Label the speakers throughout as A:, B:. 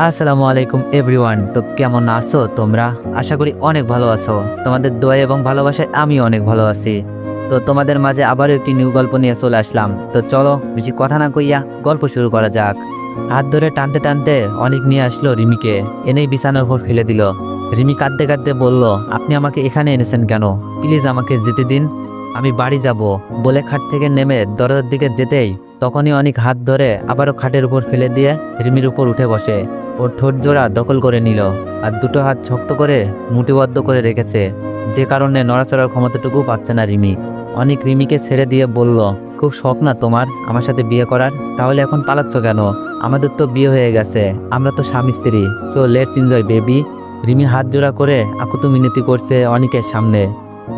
A: আসসালামু আলাইকুম এভরিওয়ান। তো কেমন আছো তোমরা? আশা করি অনেক ভালো আছো। তোমাদের দোয়া এবং ভালোবাসায় আমি অনেক ভালো আছি। তো তোমাদের মাঝে আবারও একটি নিউ গল্প নিয়ে চলে আসলাম। তো চলো বেশি কথা না কইয়া গল্প শুরু করা যাক। হাত ধরে টানতে টানতে অনেক নিয়ে আসলো রিমিকে, এনেই বিছানার উপর ফেলে দিল। রিমি কাঁদতে কাঁদতে বলল, আপনি আমাকে এখানে এনেছেন কেন? প্লিজ আমাকে যেতে দিন, আমি বাড়ি যাব। বলে খাট থেকে নেমে দরজার দিকে যেতেই তখনই অনেক হাত ধরে আবারও খাটের উপর ফেলে দিয়ে রিমির উপর উঠে বসে। ওর ঠোঁট জোড়া দখল করে নিল আর দুটো হাত শক্ত করে মুঠিবদ্ধ করে রেখেছে, যে কারণে নড়াচড়ার ক্ষমতাটুকু পাচ্ছে না রিমি। অনেক রিমিকে ছেড়ে দিয়ে বলল, খুব শখ না তোমার আমার সাথে বিয়ে করার? তাহলে এখন পালাচ্ছ কেন? আমাদের তো বিয়ে হয়ে গেছে, আমরা তো স্বামী স্ত্রী। So let's enjoy baby. Rimi হাত জোড়া করে আকুতি মিনতি করছে অনেকের সামনে।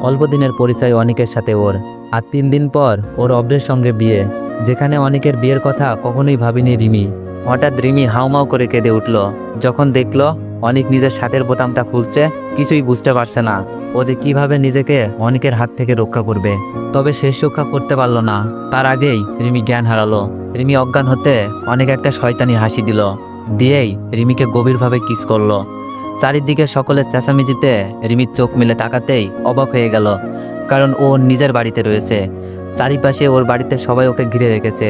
A: অল্প দিনের পরিচয় অনেকের সাথে ওর, আর 3 দিন পর ওর অব্রের সঙ্গে বিয়ে, যেখানে অনেকের বিয়ের কথা কখনোই ভাবিনি রিমি। হঠাৎ রিমি হাউমাউ করে কেঁদে উঠল যখন দেখলো অনেক নিজের শার্টের বোতামটা খুলছে। কিছুই বুঝতে পারছে না ও যে কিভাবে নিজেকে অনেকের হাত থেকে রক্ষা করবে। তবে শেষ রক্ষা করতে পারলো না, তার আগেই রিমি জ্ঞান হারালো। রিমি অজ্ঞান হতে অনেক একটা শয়তানি হাসি দিল, দিয়েই রিমিকে গভীরভাবে কিস করলো। চারিদিকে সকলের চেঁচামেচিতে রিমির চোখ মেলে তাকাতেই অবাক হয়ে গেল, কারণ ও নিজের বাড়িতে রয়েছে। চারিপাশে ওর বাড়িতে সবাই ওকে ঘিরে রেখেছে।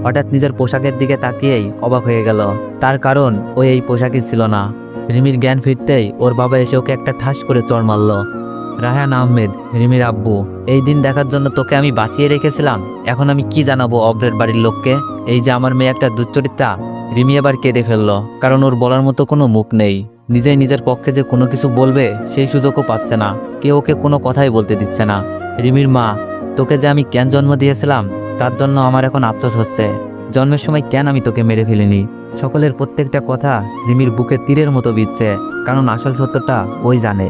A: হঠাৎ নিজের পোশাকের দিকে তাকিয়েই অবাক হয়ে গেল, তার কারণ ও এই পোশাকই ছিল না। রিমির জ্ঞান ফিরতেই ওর বাবা এসে ওকে একটা ঠাস করে চড় মারল। রায়হান আহমেদ, রিমির আব্বু, এই দিন দেখার জন্য তোকে আমি বাঁচিয়ে রেখেছিলাম, এখন আমি কি জানাবো অব্রের বাড়ির লোককে? এই যে আমার মেয়ে একটা দুশ্চরিত্রা। রিমি আবার কেঁদে ফেললো, কারণ ওর বলার মতো কোনো মুখ নেই। নিজেই নিজের পক্ষে যে কোনো কিছু বলবে সেই সুযোগও পাচ্ছে না, কেউ ওকে কোনো কথাই বলতে দিচ্ছে না। রিমির মা, তোকে যে আমি কেন জন্ম দিয়েছিলাম তার জন্য আমার এখন আফসোস হচ্ছে। জন্মের সময় কেন আমি তোকে মেরে ফেলিনি? সকলের প্রত্যেকটা কথা রিমির বুকে তীরের মতো বিচ্ছে, কারণ আসল সত্যটা ওই জানে।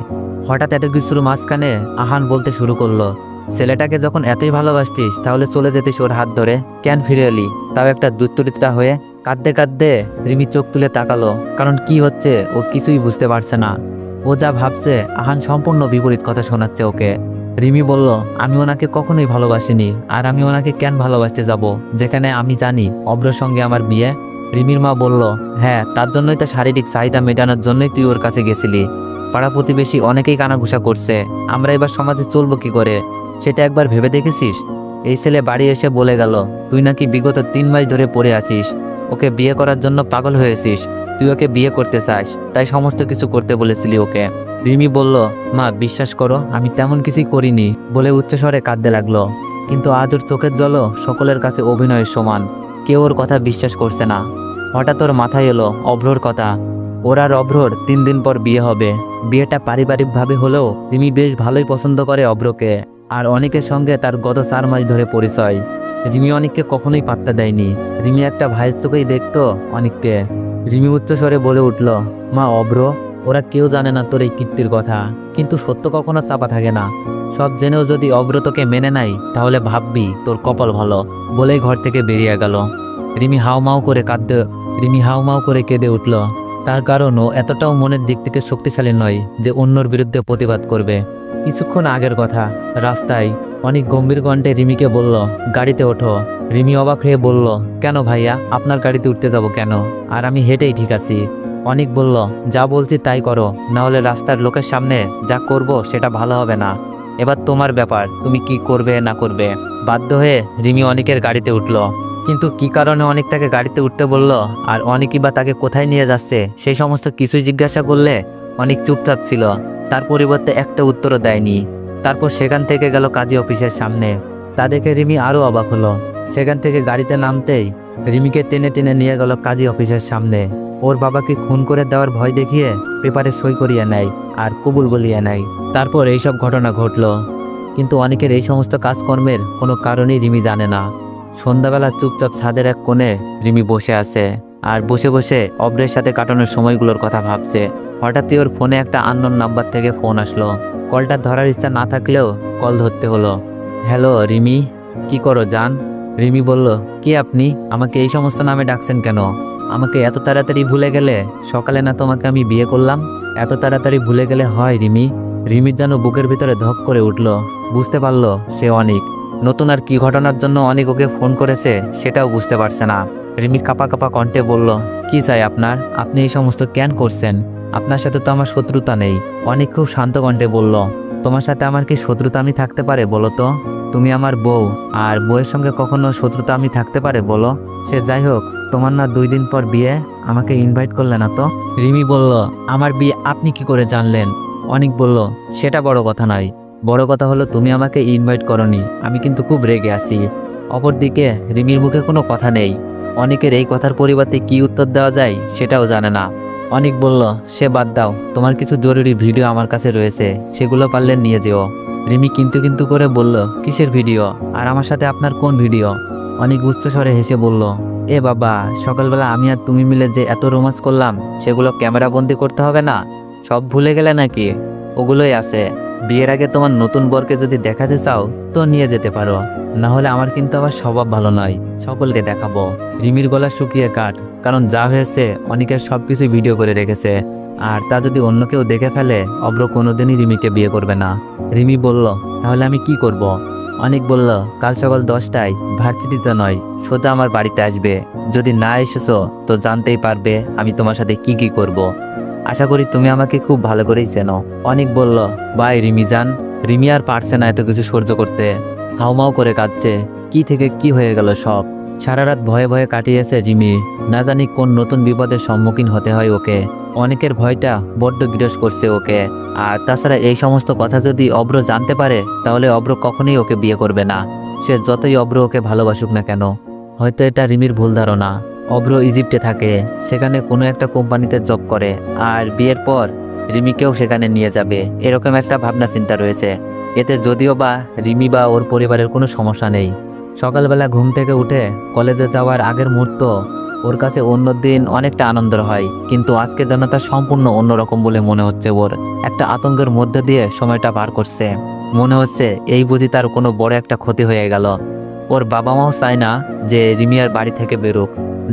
A: হঠাৎ এত কিছুর মাঝখানে আহান বলতে শুরু করলো, ছেলেটাকে যখন এতই ভালোবাসতিস তাহলে চলে যেতিস ওর হাত ধরে, কেন ফিরে এলি, তাও একটা দুশ্চরিত্রা হয়ে? কাঁদতে কাঁদতে রিমি চোখ তুলে তাকালো, কারণ কি হচ্ছে ও কিছুই বুঝতে পারছে না। ও যা ভাবছে আহান সম্পূর্ণ বিপরীত কথা শোনাচ্ছে ওকে। রিমি বলল, আমি ওনাকে কখনোই ভালোবাসিনি, আর আমি ওনাকে কেন ভালোবাসতে যাব যেখানে আমি জানি অব্রর সঙ্গে আমার বিয়ে? রিমির মা বলল, হ্যাঁ, তার জন্যই তো শারীরিক চাহিদা মেটানোর জন্যই তুই ওর কাছে গেছিলি। পাড়া প্রতিবেশী অনেকেই কানাঘুষা করছে, আমরা এবার সমাজে চলবো কি করে সেটা একবার ভেবে দেখেছিস? এই ছেলে বাড়ি এসে বলে গেল তুই নাকি বিগত 3 মাস ধরে পড়ে আছিস, ওকে বিয়ে করার জন্য পাগল হয়েছিস, তুই ওকে বিয়ে করতে চাস, তাই সমস্ত কিছু করতে বলেছিলি ওকে। রিমি বলল, মা বিশ্বাস করো আমি তেমন কিছুই করিনি, বলে উচ্চস্বরে কাঁদতে লাগলো। কিন্তু আজ ওর চোখের জলও সকলের কাছে অভিনয়ের সমান, কেউ ওর কথা বিশ্বাস করছে না। হঠাৎ ওর মাথায় এলো অভ্রর কথা। ওর আর অভ্রর 3 দিন পর বিয়ে হবে। বিয়েটা পারিবারিকভাবে হলেও রিমি বেশ ভালোই পছন্দ করে অভ্রকে, আর অনেকের সঙ্গে তার গত 4 মাস ধরে পরিচয়। রিমি অনেককে কখনোই পাত্তা দেয়নি, রিমি একটা ভাইয়ের চোখেই দেখতো অনেককে। রিমি উচ্চস্বরে বলে উঠল, মা অভ্র, ওরা কেউ জানে না তোর এই কীর্তির কথা, কিন্তু সত্য কখনো চাপা থাকে না। সব জেনেও যদি অভ্র তোকে মেনে নাই তাহলে ভাববি তোর কপাল ভালো। বলেই ঘর থেকে বেরিয়ে গেল। রিমি হাউমাউ করে কেঁদে উঠল, তার কারণ ও এতটাও মনের দিক থেকে শক্তিশালী নয় যে অন্যর বিরুদ্ধে প্রতিবাদ করবে। কিছুক্ষণ আগের কথা, রাস্তায় অনেক গম্ভীর কণ্ঠে রিমিকে বলল, গাড়িতে ওঠো। রিমি অবাক হয়ে বলল, কেন ভাইয়া, আপনার গাড়িতে উঠতে যাব কেন? আর আমি হেঁটেই ঠিক আছি। অনেক বলল, যা বলছি তাই করো, না হলে রাস্তার লোকের সামনে যা করব সেটা ভালো হবে না। এবার তোমার ব্যাপার, তুমি কি করবে না করবে। বাধ্য হয়ে রিমি অনেকের গাড়িতে উঠল। কিন্তু কি কারণে অনেক তাকে গাড়িতে উঠতে বলল, আর অনেকই বা তাকে কোথায় নিয়ে যাচ্ছে সেই সমস্ত কিছুই জিজ্ঞাসা করলে অনেক চুপচাপ ছিল, তার পরিবর্তে একটা উত্তরও দেয়নি। তারপর সেখান থেকে গেল কাজী অফিসের সামনে। তা দেখে রিমি আরও অবাক হলো। সেখান থেকে গাড়িতে নামতেই রিমিকে টেনে টেনে নিয়ে গেল কাজী অফিসের সামনে। ওর বাবাকে খুন করে দেওয়ার ভয় দেখিয়ে পেপারে সই করিয়ে নেয় আর কবুল বলিয়ে নেয়। তারপর এইসব ঘটনা ঘটল, কিন্তু অনেকের এই সমস্ত কাজকর্মের কোনো কারণই রিমি জানে না। সন্ধ্যাবেলা চুপচাপ ছাদের এক কোণে রিমি বসে আছে, আর বসে বসে অব্রের সাথে কাটানোর সময়গুলোর কথা ভাবছে। হঠাৎই ওর ফোনে একটা আননোন নাম্বার থেকে ফোন আসলো। কলটা ধরার ইচ্ছা না থাকলেও কল ধরতে হলো। হ্যালো রিমি, কি করো জান? রিমি বলল, কি আপনি আমাকে এই সমস্ত নামে ডাকছেন কেন? আমাকে এত তাড়াতাড়ি ভুলে গেলে? সকালে না তোমাকে আমি বিয়ে করলাম, এত তাড়াতাড়ি ভুলে গেলে হয় রিমি? রিমির যেন বুকের ভিতরে ধক করে উঠল। বুঝতে পারলো সে অনেক নতুন আর কি ঘটনার জন্য অনেক ওকে ফোন করেছে সেটাও বুঝতে পারছে না। রিমি কাঁপা কাঁপা কণ্ঠে বলল, কি চাই আপনার? আপনি এই সমস্ত কেন করছেন? আপনার সাথে তো আমার শত্রুতা নেই। অনেক খুব শান্ত কণ্ঠে বলল, তোমার সাথে আমার কি শত্রুতা আমি থাকতে পারে বলো তো? তুমি আমার বউ, আর বউয়ের সঙ্গে কখনো শত্রুতা আমি থাকতে পারে বলো? সে যাই হোক, তোমার না 2 দিন পর বিয়ে, আমাকে ইনভাইট করলে না তো? রিমি বলল, আমার বিয়ে আপনি কি করে জানলেন? অনেক বলল, সেটা বড় কথা নয়, বড় কথা হলো তুমি আমাকে ইনভাইট করনি, আমি কিন্তু খুব রেগে আছি। অপরদিকে রিমির মুখে কোনো কথা নেই। অনেকের এই কথার পরিবর্তে কি উত্তর দেওয়া যায় সেটাও জানে না। অনেক বলল, সে বাদ দাও, তোমার কিছু জরুরি ভিডিও আমার কাছে রয়েছে, সেগুলো পারলে নিয়ে যেও। রিমি কিন্তু কিন্তু করে বলল, কিসের ভিডিও? আর আমার সাথে আপনার কোন ভিডিও? অনেক উচ্চস্বরে হেসে বলল, এ বাবা, সকালবেলা আমি আর তুমি মিলে যে এত রোমান্স করলাম, সেগুলো ক্যামেরা বন্দি করতে হবে না? সব ভুলে গেলে নাকি? ওগুলোই আছে। বিয়ের আগে তোমার নতুন বরকে যদি দেখাতে চাও তো নিয়ে যেতে পারো, না হলে আমার কিন্তু আবার স্বভাব ভালো নয়, সকলকে দেখাবো। রিমির গলা শুকিয়ে কাট, কারণ যা হয়েছে অনেকের সবকিছু ভিডিও করে রেখেছে, আর তা যদি অন্য কেউ দেখে ফেলে অব্র কোনোদিনই রিমিকে বিয়ে করবে না। রিমি বলল, তাহলে আমি কি করব? অনেক বলল, কাল সকাল 10টায় ভার্সিটিতে নয়, সোজা আমার বাড়িতে আসবে। যদি না এসেছো তো জানতেই পারবে আমি তোমার সাথে কি কি করব। আশা করি তুমি আমাকে খুব ভালো করেই চেনো। অনেক বলল, বাই রিমি জান। রিমি আর পারছে না এত কিছু সহ্য করতে, হাউমাউ করে কাঁদছে। কি থেকে কি হয়ে গেল সব। সারা রাত ভয়ে ভয়ে কাটিয়েছে রিমি, না জানি কোন নতুন বিপদের সম্মুখীন হতে হয় ওকে। অনেকের ভয়টা বড্ড বিরস করছে ওকে। আর তাছাড়া এই সমস্ত কথা যদি অব্র জানতে পারে তাহলে অব্র কখনোই ওকে বিয়ে করবে না, সে যতই অব্র ওকে ভালোবাসুক না কেন। হয়তো এটা রিমির ভুল ধারণা। অব্র ইজিপ্টে থাকে, সেখানে কোনো একটা কোম্পানিতে জব করে, আর বিয়ের পর রিমিকেও সেখানে নিয়ে যাবে, এরকম একটা ভাবনা চিন্তা রয়েছে। এতে যদিও বা রিমি বা ওর পরিবারের কোনো সমস্যা নেই। সকালবেলা ঘুম থেকে উঠে কলেজে যাওয়ার আগের মুহূর্ত ওর কাছে অন্য দিন অনেকটা আনন্দের হয়, কিন্তু আজকে যেন তা সম্পূর্ণ অন্যরকম বলে মনে হচ্ছে। ওর একটা আতঙ্কের মধ্যে দিয়ে সময়টা পার করছে। মনে হচ্ছে এই বুঝি তার কোনো বড় একটা ক্ষতি হয়ে গেল। ওর বাবা মাও চায় না যে রিমি আর বাড়ি থেকে বেরোক।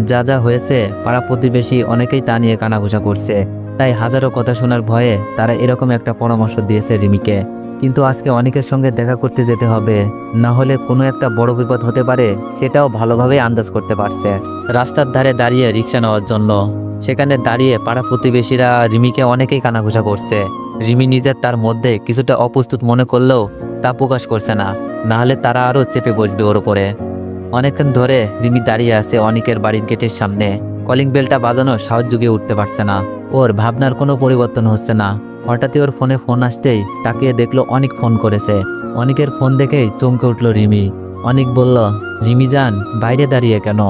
A: যা যা হয়েছে পাড়া প্রতিবেশী অনেকেই তা নিয়ে কানাঘুষা করছে, তাই হাজারো কথা শোনার ভয়ে তারা এরকম একটা পরামর্শ দিয়েছে রিমিকে। কিন্তু আজকে অনেকের সঙ্গে দেখা করতে যেতে হবে, না হলে কোনো একটা বড় বিপদ হতে পারে, সেটাও ভালোভাবে আন্দাজ করতে পারছে। রাস্তার ধারে দাঁড়িয়ে রিক্সা নেওয়ার জন্য, সেখানে দাঁড়িয়ে পাড়া প্রতিবেশীরা রিমিকে অনেকেই কানাঘুষা করছে। রিমি নিজের তার মধ্যে কিছুটা অপ্রস্তুত মনে করলেও তা প্রকাশ করছে না, না হলে তারা আরও চেপে বসবে ওর উপরে। অনেকক্ষণ ধরে রিমি দাঁড়িয়ে আছে অনেকের বাড়ির গেটের সামনে। কলিং বেলটা বাজানো সাহস জুগিয়ে উঠতে পারছে না। ওর ভাবনার কোনো পরিবর্তন হচ্ছে না। হঠাৎই ওর ফোনে ফোন আসতেই তাকিয়ে দেখলো অনেক ফোন করেছে। অনেকের ফোন দেখেই চমকে উঠল রিমি। অনেক বলল, রিমি জান, বাইরে দাঁড়িয়ে কেন?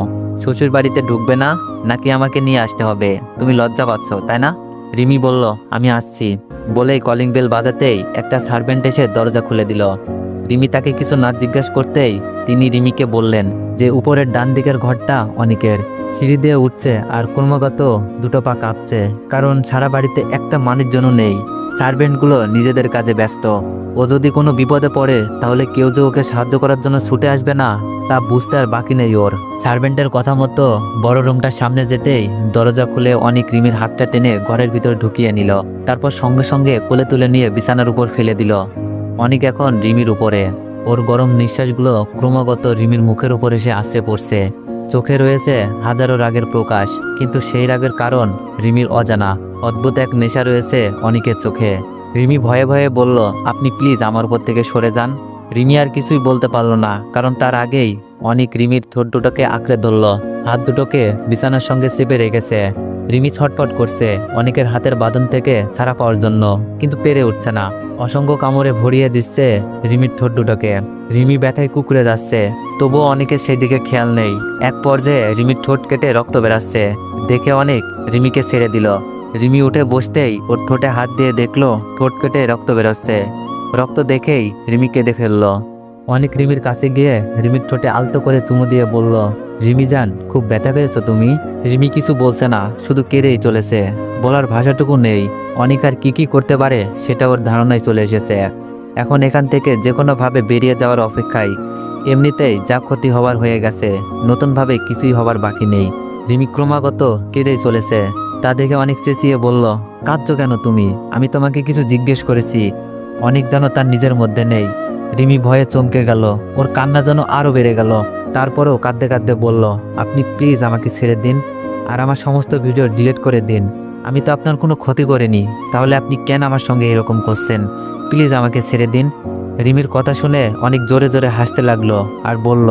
A: শ্বশুর বাড়িতে ঢুকবে না নাকি আমাকে নিয়ে আসতে হবে? তুমি লজ্জা পাচ্ছ তাই না? রিমি বলল, আমি আসছি। বলেই কলিং বেল বাজাতেই একটা সার্ভেন্ট এসে দরজা খুলে দিল। রিমি তাকে কিছু না জিজ্ঞেস করতেই তিনি রিমিকে বললেন যে উপরের ডান দিকের ঘরটা অনেকের। সিঁড়ি দিয়ে উঠছে আর ক্রমাগত দুটো পা কাঁপছে, কারণ সারা বাড়িতে একটা মানুষজনও নেই। সার্ভেন্টগুলো নিজেদের কাজে ব্যস্ত। ও যদি কোনো বিপদে পড়ে তাহলে কেউ যে ওকে সাহায্য করার জন্য ছুটে আসবে না তা বুঝতে আর বাকি নেই ওর। সার্ভেন্টের কথা মতো বড় রুমটার সামনে যেতেই দরজা খুলে অনেক রিমির হাতটা টেনে ঘরের ভিতর ঢুকিয়ে নিল। তারপর সঙ্গে সঙ্গে কোলে তুলে নিয়ে বিছানার উপর ফেলে দিল। অনেক এখন রিমির উপরে। ওর গরম নিঃশ্বাসগুলো ক্রমাগত রিমির মুখের উপর এসে আশ্রে পড়ছে। চোখে রয়েছে হাজারো রাগের প্রকাশ, কিন্তু সেই রাগের কারণ রিমির অজানা। অদ্ভুত এক নেশা রয়েছে অনেকের চোখে। রিমি ভয়ে ভয়ে বলল, আপনি প্লিজ আমার উপর থেকে সরে যান। রিমি আর কিছুই বলতে পারল না, কারণ তার আগেই অনেক রিমির ঠোঁট দুটোকে আঁকড়ে ধরল, হাত দুটোকে বিছানার সঙ্গে চেপে রেখেছে। রিমি ছটফট করছে অনেকের হাতের বাঁধন থেকে ছাড়া পাওয়ার জন্য, কিন্তু পেরে উঠছে না। অসংখ্য কামড়ে ভরিয়ে দিচ্ছে রিমির ঠোঁট দুটোকে। রিমি ব্যথায় কুকড়ে যাচ্ছে, তবুও অনেকের সেই দিকে খেয়াল নেই। এক পর্যায়ে রিমির ঠোঁট কেটে রক্ত বেরাচ্ছে দেখে অনেক রিমিকে ছেড়ে দিল। রিমি উঠে বসতেই ওর ঠোঁটে হাত দিয়ে দেখলো ঠোঁট কেটে রক্ত বেরোচ্ছে। রক্ত দেখেই রিমি কেঁদে ফেললো। অনেক রিমির কাছে গিয়ে রিমির ঠোঁটে আলতো করে চুমু দিয়ে বলল, রিমি জান, খুব ব্যথা পেয়েছো তুমি? রিমি কিছু বলছে না, শুধু কেঁদেই চলেছে। বলার ভাষাটুকু নেই। অনেক আর কি করতে পারে সেটা ওর ধারণায় চলে এসেছে। এখন এখান থেকে যে কোনোভাবে বেরিয়ে যাওয়ার অপেক্ষায়। এমনিতেই যা ক্ষতি হওয়ার হয়ে গেছে, নতুনভাবে কিছুই হবার বাকি নেই। রিমি ক্রমাগত কেঁদেই চলেছে। তা দেখে অনেক চেঁচিয়ে বলল, কাঁদছো কেন তুমি? আমি তোমাকে কিছু জিজ্ঞেস করেছি। অনেক যেন তার নিজের মধ্যে নেই। রিমি ভয়ে চমকে গেল। ওর কান্না যেন আরো বেড়ে গেল। তারপরেও কাঁদতে কাঁদতে বলল, আপনি প্লিজ আমাকে ছেড়ে দিন আর আমার সমস্ত ভিডিও ডিলিট করে দিন। আমি তো আপনার কোনো ক্ষতি করিনি, তাহলে আপনি কেন আমার সঙ্গে এরকম করছেন? প্লিজ আমাকে ছেড়ে দিন। রিমির কথা শুনে অনেক জোরে জোরে হাসতে লাগলো আর বলল,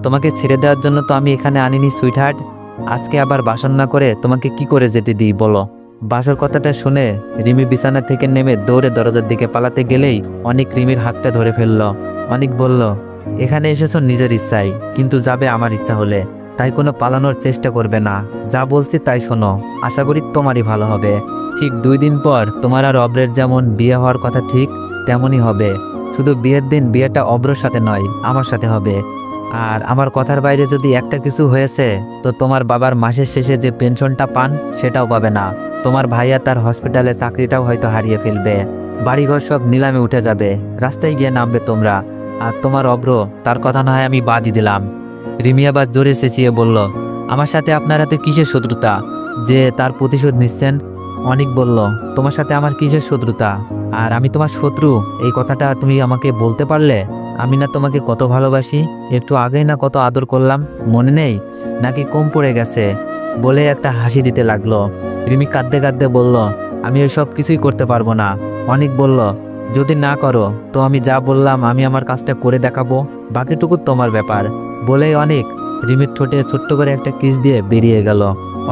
A: তোমাকে ছেড়ে দেওয়ার জন্য তো আমি এখানে আনিনি সুইটহার্ট। আজকে আবার বাসন না করে তোমাকে কি করে যেতে দিই বলো? বাসর কথাটা শুনে রিমি বিছানা থেকে নেমে দৌড়ে দরজার দিকে পালাতে গেলেই অনেক রিমির হাতটা ধরে ফেলল। অনেক বলল, এখানে এসেছো নিজের ইচ্ছায়, কিন্তু যাবে আমার ইচ্ছা হলে, তাই কোনো পালানোর চেষ্টা করবে না। যা বলছি তাই শোনো, আশা করি তোমারই ভালো হবে। ঠিক 2 দিন পর তোমার আর অব্রের যেমন বিয়ে হওয়ার কথা ঠিক তেমনই হবে। শুধু বিয়ের দিন বিয়েটা অব্রর সাথে নয়, আমার সাথে হবে। আর আমার কথার বাইরে যদি একটা কিছু হয়েছে, তো তোমার বাবার মাসের শেষে যে পেনশনটা পান সেটাও পাবে না। তোমার ভাইয়া তার হসপিটালে চাকরিটাও হয়তো হারিয়ে ফেলবে। বাড়িঘর সব নিলামে উঠে যাবে, রাস্তায় গিয়ে নামবে তোমরা। আর তোমার অব্র, তার কথা না হয় আমি বাদই দিলাম। রিমি আবার জোরে চেঁচিয়ে বলল, আমার সাথে আপনার হাতে কিসের শত্রুতা যে তার প্রতিশোধ নিচ্ছেন? অনেক বলল, তোমার সাথে আমার কিসের শত্রুতা? আর আমি তোমার শত্রু এই কথাটা তুমি আমাকে বলতে পারলে? আমি না তোমাকে কত ভালোবাসি, একটু আগেই না কত আদর করলাম, মনে নেই নাকি কম পড়ে গেছে? বলে একটা হাসি দিতে লাগলো। রিমি কাঁদতে কাঁদতে বলল, আমি ওই সব কিছুই করতে পারবো না। অনেক বলল, যদি না করো তো আমি যা বললাম আমি আমার কাজটা করে দেখাবো, বাকিটুকু তোমার ব্যাপার। বলেই অনেক রিমির ঠোঁটে ছোট্ট করে একটা কিস দিয়ে বেরিয়ে গেল।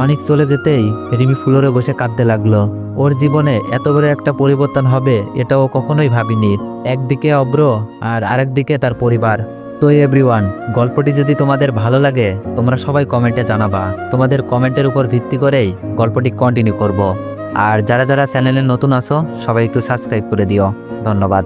A: অনেক চলে যেতেই রিমি ফ্লোরে বসে কাঁদতে লাগলো। ওর জীবনে এত বড় একটা পরিবর্তন হবে এটা ও কখনোই ভাবিনি। একদিকে অব্র আর আরেকদিকে তার পরিবার। তো এভরিওয়ান, গল্পটি যদি তোমাদের ভালো লাগে তোমরা সবাই কমেন্টে জানাবা। তোমাদের কমেন্টের উপর ভিত্তি করেই গল্পটি কন্টিনিউ করব। আর যারা যারা চ্যানেলে নতুন আছো সবাই একটু সাবস্ক্রাইব করে দিও। ধন্যবাদ।